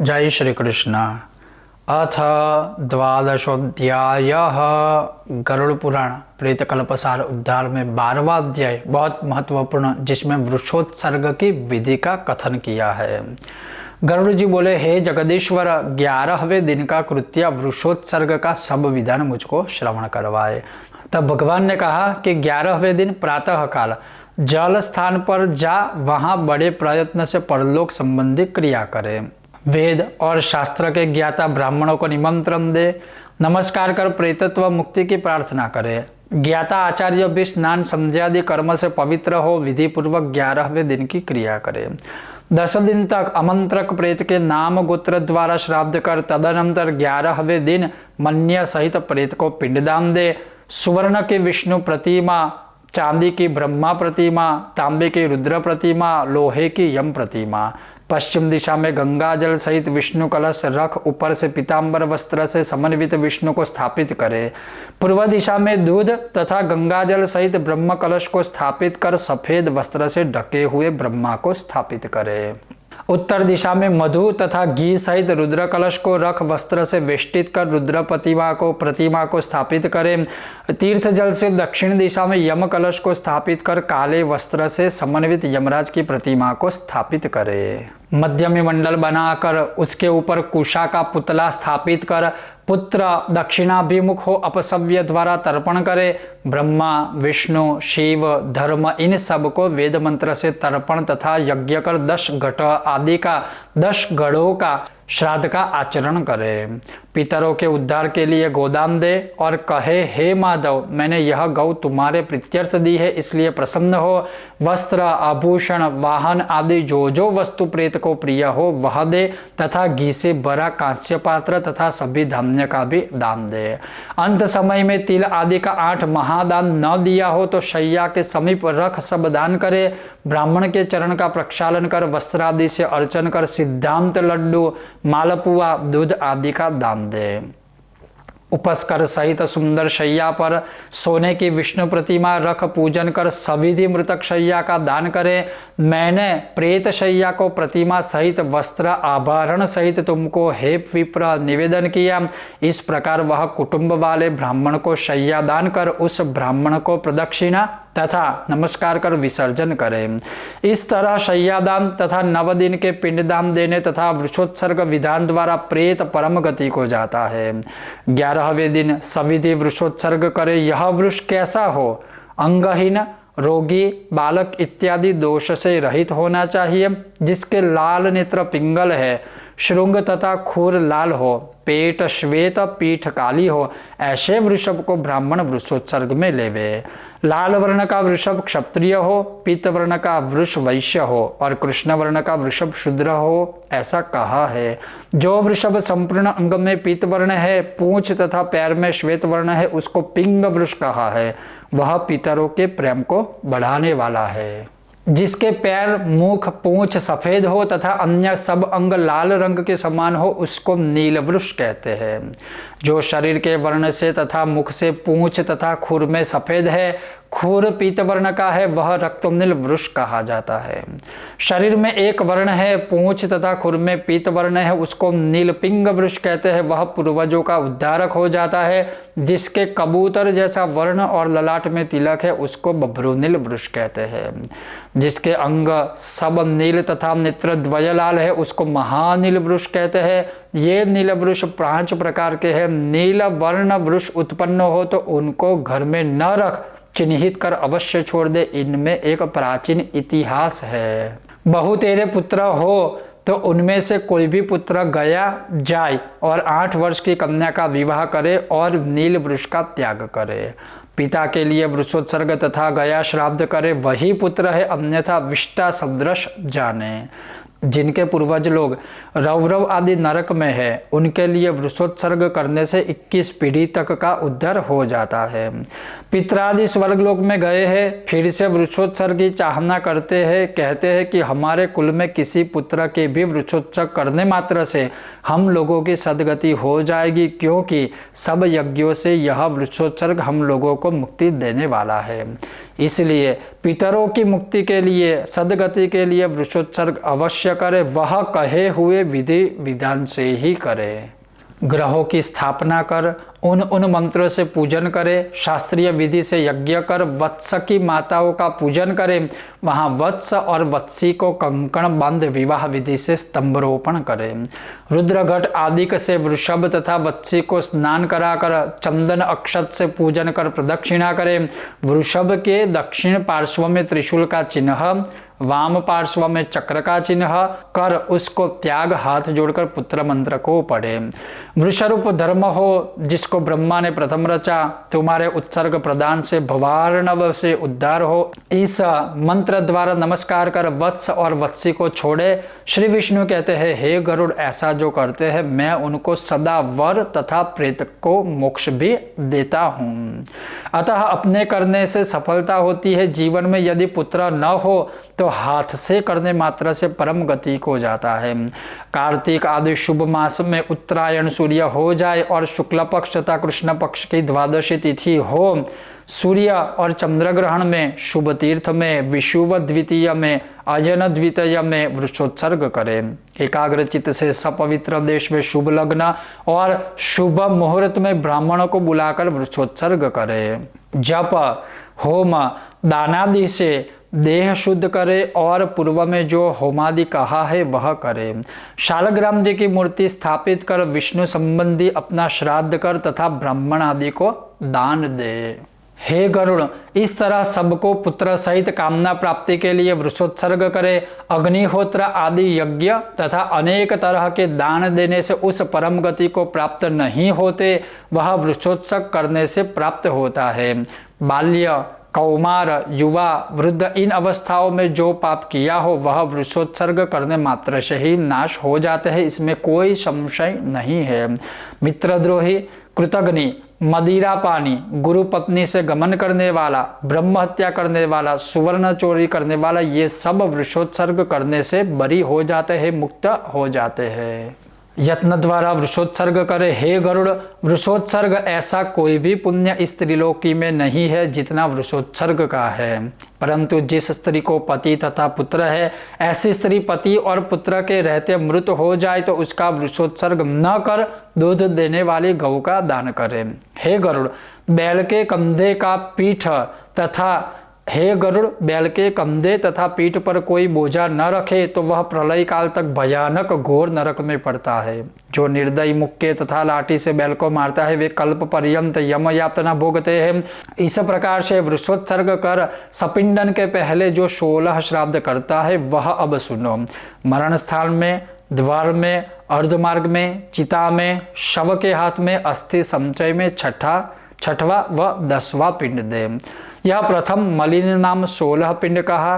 जय श्री कृष्ण। अथ द्वादशोऽध्यायः। गरुड़ पुराण प्रेतकल्पसार उद्धार में 12वां अध्याय बहुत महत्वपूर्ण, जिसमें वृक्षोत्सर्ग की विधि का कथन किया है। गरुड़ जी बोले, हे जगदीश्वर, 11वें दिन का कृत्य वृक्षोत्सर्ग का सब विधान मुझको श्रवण करवाए। तब भगवान ने कहा कि 11वें दिन प्रातः काल जल स्थान पर जा, वहां बड़े प्रयत्न से परलोक संबंधी क्रिया करे। वेद और शास्त्र के ज्ञाता ब्राह्मणों को निमंत्रण दे, नमस्कार कर प्रेतत्व मुक्ति की प्रार्थना करे। ज्ञाता आचार्य भी स्नान संध्यादि कर्म से पवित्र हो विधि पूर्वक 11वें दिन की क्रिया करे। 10 दिन तक आमंत्रक प्रेत के नाम गोत्र द्वारा श्राद्ध कर तदनंतर 11वें दिन मन्य सहित प्रेत को पिंडदान दे। सुवर्ण की विष्णु प्रतिमा, चांदी की ब्रह्मा प्रतिमा, तांबे की रुद्र प्रतिमा, लोहे की यम प्रतिमा, पश्चिम दिशा में गंगा जल सहित विष्णु कलश रख ऊपर से पीतांबर वस्त्र से समन्वित विष्णु को स्थापित करे। पूर्व दिशा में दूध तथा गंगा जल सहित ब्रह्म कलश को स्थापित कर सफेद वस्त्र से ढके हुए ब्रह्मा को स्थापित करे। उत्तर दिशा में मधु तथा घी सहित रुद्र कलश को रख वस्त्र से वेष्टित कर रुद्र प्रतिमा को स्थापित करें। तीर्थ जल से दक्षिण दिशा में यम कलश को स्थापित कर काले वस्त्र से समन्वित यमराज की प्रतिमा को स्थापित करे। मध्य में मंडल बनाकर उसके ऊपर कुशा का पुतला स्थापित कर पुत्र दक्षिणाभिमुख हो अपसव्य द्वारा तर्पण करे। ब्रह्मा, विष्णु, शिव, धर्म इन सब को वेद मंत्र से तर्पण तथा यज्ञ कर 10 घट आदि का 10 गढ़ों का श्राद्ध का आचरण करे। पितरों के उद्धार के लिए गोदान दे और कहे, हे माधव, मैंने यह गौ तुम्हारे प्रीत्यर्थ दी है, इसलिए प्रसन्न हो। वस्त्र, आभूषण, वाहन आदि जो वस्तु प्रेत को प्रिय हो वह दे तथा घी से भरा कांस्य पात्र तथा सभी धान्य का भी दान दे। अंत समय में तिल आदि का 8 महादान न दिया हो तो शैया के समीप रख सब दान करे। ब्राह्मण के चरण का प्रक्षालन कर वस्त्र आदि से अर्चन कर सिद्धांत लड्डू, मालपुआ, दूध आदि का दान दे। उपस्कर सहित सुंदर शैया पर सोने की विष्णु प्रतिमा रख पूजन कर सविधि मृतक शैया का दान करे। मैंने प्रेत शैया को प्रतिमा सहित वस्त्र आभरण सहित तुमको हे विप्र निवेदन किया। इस प्रकार वह कुटुंब वाले ब्राह्मण को शैया दान कर उस ब्राह्मण को प्रदक्षिणा तथा नमस्कार कर विसर्जन करें। इस तरह शय्यादान तथा 9 दिन के पिंडदान देने तथा वृक्षोत्सर्ग विधान द्वारा प्रेत परम गति को जाता है। 11वें दिन सविधि वृक्षोत्सर्ग करे। यह वृक्ष कैसा हो? अंगहीन, रोगी, बालक इत्यादि दोष से रहित होना चाहिए, जिसके लाल नेत्र पिंगल है, श्रृंग तथा खूर लाल हो, पेट श्वेत, पीठ काली हो, ऐसे वृषभ को ब्राह्मण वृक्षोत्सर्ग में लेवे। लाल वर्ण का वृषभ क्षत्रिय हो, पीत वर्ण का वृष वैश्य हो और कृष्ण वर्ण का वृषभ शूद्र हो, ऐसा कहा है। जो वृषभ संपूर्ण अंग में पीत वर्ण है, पूंछ तथा पैर में श्वेत वर्ण है, उसको पिंग वृष कहा है। वह पितरों के प्रेम को बढ़ाने वाला है। जिसके पैर, मुख, पूंछ सफेद हो तथा अन्य सब अंग लाल रंग के समान हो, उसको नीलवृष कहते हैं। जो शरीर के वर्ण से तथा मुख से पूंछ तथा खुर में सफेद है, खुर पीत वर्ण का है, वह रक्तनील वृष कहा जाता है। शरीर में एक वर्ण है, पूंछ तथा खुर में पीत वर्ण है, उसको नीलपिंग वृष कहते हैं। वह पूर्वजों का उद्धारक हो जाता है। जिसके कबूतर जैसा वर्ण और ललाट में तिलक है, उसको बभ्रुनील वृष कहते हैं। जिसके अंग सब नील तथा नेत्र द्वय लाल है, उसको महानील वृष कहते हैं। ये नील वृष 5 प्रकार के हैं। नील वर्ण वृष उत्पन्न हो तो उनको घर में न रख, चिन्हित कर अवश्य छोड़ दे। इनमें एक प्राचीन इतिहास है। बहु तेरे पुत्र हो तो उनमें से कोई भी पुत्र गया जाए और 8 वर्ष की कन्या का विवाह करे और नील वृक्ष का त्याग करे। पिता के लिए वृक्षोत्सर्ग तथा गया श्राद्ध करे, वही पुत्र है, अन्यथा विष्टा सदृश जाने। जिनके पूर्वज लोग रौरव आदि नरक में है, उनके लिए वृक्षोत्सर्ग करने से 21 पीढ़ी तक का उद्धार हो जाता है। पितरादि स्वर्गलोक में गए हैं, फिर से वृक्षोत्सर्ग की चाहना करते हैं, कहते हैं कि हमारे कुल में किसी पुत्र के भी वृक्षोत्सर्ग करने मात्र से हम लोगों की सदगति हो जाएगी, क्योंकि सब यज्ञों से यह वृक्षोत्सर्ग हम लोगों को मुक्ति देने वाला है। इसलिए पितरों की मुक्ति के लिए, सद्गति के लिए वृषोत्सर्ग अवश्य करे, वह कहे हुए विधि विधान से ही करे। ग्रहों की स्थापना कर उन मंत्रों से पूजन करे, शास्त्रीय विधि से यज्ञ कर वत्स की माताओं का पूजन करे, वहां वत्स और वत्सी को कंकण बंध विवाह विधि से स्तंभरोपण करे, रुद्रघट आदिक से वृषभ तथा वत्सी को स्नान कराकर चंदन अक्षत से पूजन कर प्रदक्षिणा करे, वृषभ के दक्षिण पार्श्व में त्रिशूल का चिन्ह, वाम पार्श्व में चक्र का चिन्ह कर उसको त्याग हाथ जोड़कर पुत्र मंत्र को पढ़े। वृषरूप धर्म हो जिसको ब्रह्मा ने प्रथम रचा, तुम्हारे उत्सर्ग प्रदान से भवार्णव से उद्धार हो, इस मंत्र द्वारा नमस्कार कर वत्स और वत्सी को छोड़े। श्री विष्णु कहते हैं, हे गरुड़, ऐसा जो करते हैं मैं उनको सदा वर तथा प्रेत को मोक्ष भी देता हूँ। अतः अपने करने से सफलता होती है। जीवन में यदि पुत्र न हो तो हाथ से करने मात्र से परम गति को जाता है। कार्तिक आदि शुभ मास में उत्तरायण सूर्य हो जाए और शुक्ल पक्ष तथा कृष्ण पक्ष की द्वादशी तिथि हो, सूर्य और चंद्र ग्रहण में, शुभ तीर्थ में, विषुव द्वितीय में, अयन द्वितीय में वृषोत्सर्ग करें। एकाग्रचित से सपवित्र देश में शुभ लग्न और शुभ मुहूर्त में ब्राह्मणों को बुलाकर वृषोत्सर्ग करें। जप, होम, दानादि से देह शुद्ध करे और पूर्व में जो होमादि कहा है वह करे। शालग्राम जी की मूर्ति स्थापित कर विष्णु संबंधी अपना श्राद्ध कर तथा ब्राह्मण आदि को दान दे। हे गरुड़, इस तरह सबको पुत्र सहित कामना प्राप्ति के लिए वृषोत्सर्ग करे। अग्निहोत्र आदि यज्ञ तथा अनेक तरह के दान देने से उस परम गति को प्राप्त नहीं होते, वह वृषोत्सर्ग करने से प्राप्त होता है। बाल्य, कौमार, युवा, वृद्ध इन अवस्थाओं में जो पाप किया हो वह वृषोत्सर्ग करने मात्र से ही नाश हो जाते हैं, इसमें कोई संशय नहीं है। मित्रद्रोही, कृतघ्नि, मदिरा पानी, गुरु पत्नी से गमन करने वाला, ब्रह्म हत्या करने वाला, सुवर्ण चोरी करने वाला, ये सब वृषोत्सर्ग करने से बरी हो जाते हैं, मुक्त हो जाते हैं। यत्न द्वारा वृषोत्सर्ग करे। हे गरुड़, वृषोत्सर्ग ऐसा कोई भी पुण्य इस त्रिलोकी में नहीं है जितना वृषोत्सर्ग का है। परंतु जिस स्त्री को पति तथा पुत्र है, ऐसी स्त्री पति और पुत्र के रहते मृत हो जाए तो उसका वृषोत्सर्ग न कर दूध देने वाली गौ का दान करे। हे गरुड़, बैल के कंधे का पीठ तथा हे गरुड़, बैल के कंधे तथा पीठ पर कोई बोझा न रखे तो वह प्रलय काल तक भयानक घोर नरक में पड़ता है। जो निर्दयी मुक्के तथा लाठी से बैल को मारता है वे कल्प पर्यंत यम यातना भोगते हैं। इस प्रकार से वृषोत्सर्ग कर सपिंडन के पहले जो 16 श्राद्ध करता है वह अब सुनो। मरण स्थान में, द्वार में, अर्धमार्ग में, चिता में, शव के हाथ में, अस्थि संचय में छठवा व 10वां पिंड दे। यह प्रथम मलिन नाम 16 पिंड कहा।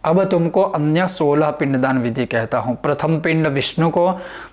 अब तुमको अन्य 16 पिंडदान विधि कहता हूँ। प्रथम पिंड विष्णु को,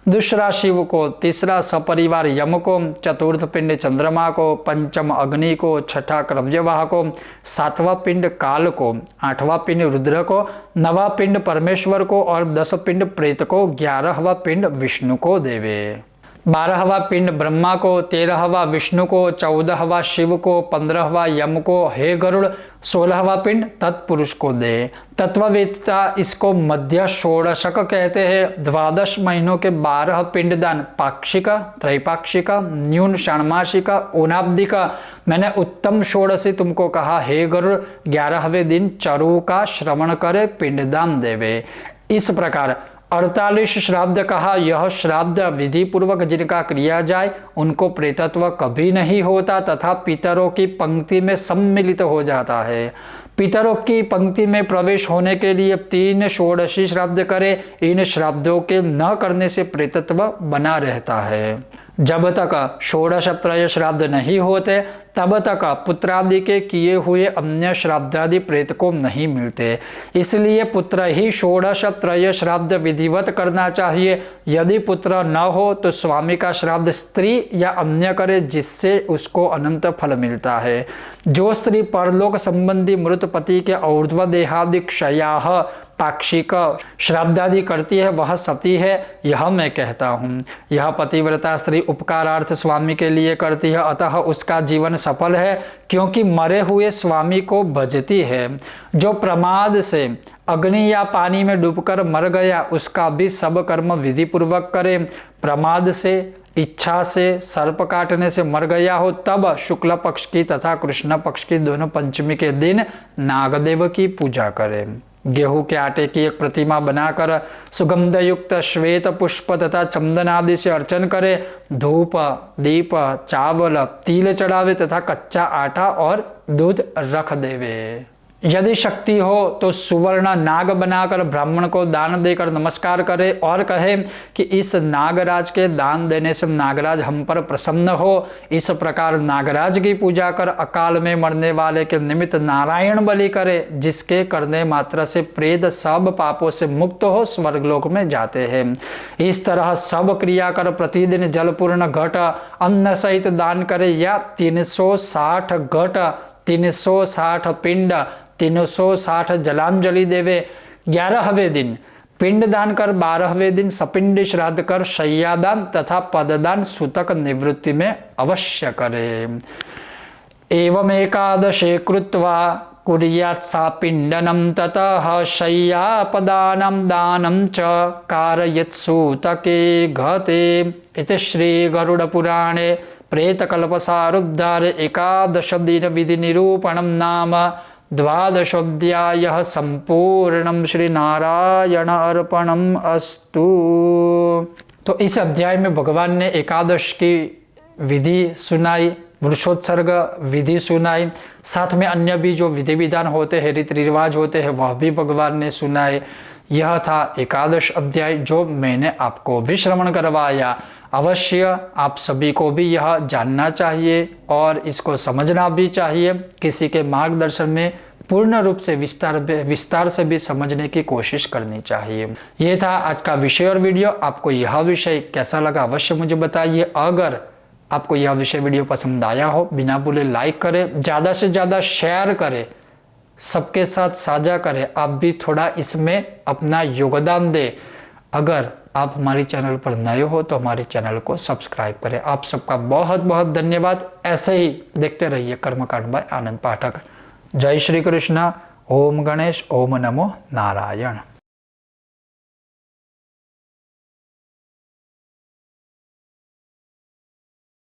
दूसरा शिव को, तीसरा सपरिवार यम को, चतुर्थ पिंड चंद्रमा को, पंचम अग्नि को, छठा क्रव्यवाह को, 7वां पिंड काल को, 8वां पिंड रुद्र को, 9वां पिंड परमेश्वर को और 10 पिंड प्रेत को, 11वां पिंड विष्णु को देवे। 12वां पिंड ब्रह्मा को, 13वां विष्णु को, 14वां शिव को, 15वां यम को। हे गरुड़, 16वां पिंड तत्पुरुष को दे। तत्ववेत्ता इसको मध्य षोडशक कहते हैं। 12 महीनों के 12 पिंडदान, पाक्षिका, त्रैपाक्षिका, न्यून षाण्मासिका, ऊनाब्दिका, मैंने उत्तम षोडशी तुमको कहा। हे गरुड़, 11वें दिन चरु का श्रवण करे पिंडदान देवे। इस प्रकार 48 श्राद्ध कहा। यह श्राद्ध विधि पूर्वक जिनका किया जाए उनको प्रेतत्व कभी नहीं होता तथा पितरों की पंक्ति में सम्मिलित हो जाता है। पितरों की पंक्ति में प्रवेश होने के लिए 3 षोडशी श्राद्ध करे। इन श्राद्धों के न करने से प्रेतत्व बना रहता है। जब तक षोडश त्रय श्राद्ध नहीं होते तब तक पुत्रादि के किए हुए अन्य श्राद्धादि प्रेत को नहीं मिलते। इसलिए पुत्र ही षोडश त्रय श्राद्ध विधिवत करना चाहिए। यदि पुत्र न हो तो स्वामी का श्राद्ध स्त्री या अन्य करे, जिससे उसको अनंत फल मिलता है। जो स्त्री परलोक संबंधी मृत पति के ऊर्ध्व देहादि क्षयाः पाक्षिक श्राद्धादि करती है वह सती है, यह मैं कहता हूँ। यह पतिव्रता स्त्री उपकारार्थ स्वामी के लिए करती है, अतः उसका जीवन सफल है, क्योंकि मरे हुए स्वामी को भजती है। जो प्रमाद से अग्नि या पानी में डूबकर मर गया, उसका भी सब कर्म विधि पूर्वक करे। प्रमाद से, इच्छा से, सर्प काटने से मर गया हो, तब शुक्ल पक्ष की तथा कृष्ण पक्ष की दोनों पंचमी के दिन नागदेव की पूजा करें। गेहूं के आटे की एक प्रतिमा बनाकर सुगंध युक्त श्वेत पुष्प तथा चंदन आदि से अर्चन करे। धूप, दीप, चावल, तिल चढ़ावे तथा कच्चा आटा और दूध रख देवे। यदि शक्ति हो तो सुवर्ण नाग बनाकर ब्राह्मण को दान देकर नमस्कार करे और कहे कि इस नागराज के दान देने से नागराज हम पर प्रसन्न हो। इस प्रकार नागराज की पूजा कर अकाल में मरने वाले के निमित्त नारायण बलि करे, जिसके करने मात्र से प्रेत सब पापों से मुक्त हो स्वर्गलोक में जाते हैं। इस तरह सब क्रिया कर प्रतिदिन जलपूर्ण घट अन्न सहित दान करे, या 360 घट, 360 पिंड, 360 जलांजलि देवे। 11वें दिन पिंड दान कर 12वें दिन सपिंड श्राद्ध कर शय्यादान तथा पददान सूतक निवृत्ति में अवश्य करे। एवं एकादशे कृत्वा कुर्यात् सा पिंडनम ततः शय्यापदानं दानं च कारयेत् सूतके घते। इति श्री गरुड़ पुराणे प्रेतकल्पसारोद्धारे एकादश दिन विधि निरूपणम नाम 12वाध्यायः संपूर्णम। श्री नारायण अर्पणम अस्तु। तो इस अध्याय में भगवान ने एकादश की विधि सुनाई, वृषोत्सर्ग विधि सुनाई, साथ में अन्य भी जो विधि विधान होते हैं, रीति रिवाज होते हैं, वह भी भगवान ने सुनाए। यह था एकादश अध्याय जो मैंने आपको भी श्रवण करवाया। अवश्य आप सभी को भी यह जानना चाहिए और इसको समझना भी चाहिए। किसी के मार्गदर्शन में पूर्ण रूप से विस्तार से भी समझने की कोशिश करनी चाहिए। ये था आज का विषय और वीडियो। आपको यह विषय कैसा लगा अवश्य मुझे बताइए। अगर आपको यह विषय वीडियो पसंद आया हो, बिना भूले लाइक करें, ज़्यादा से ज़्यादा शेयर करें, सबके साथ साझा करें। आप भी थोड़ा इसमें अपना योगदान दें। अगर आप हमारे चैनल पर नए हो तो हमारे चैनल को सब्सक्राइब करें। आप सबका बहुत बहुत धन्यवाद। ऐसे ही देखते रहिए कर्मकांड बाय आनंद पाठक। जय श्री कृष्ण। ओम गणेश, ओम नमो नारायण।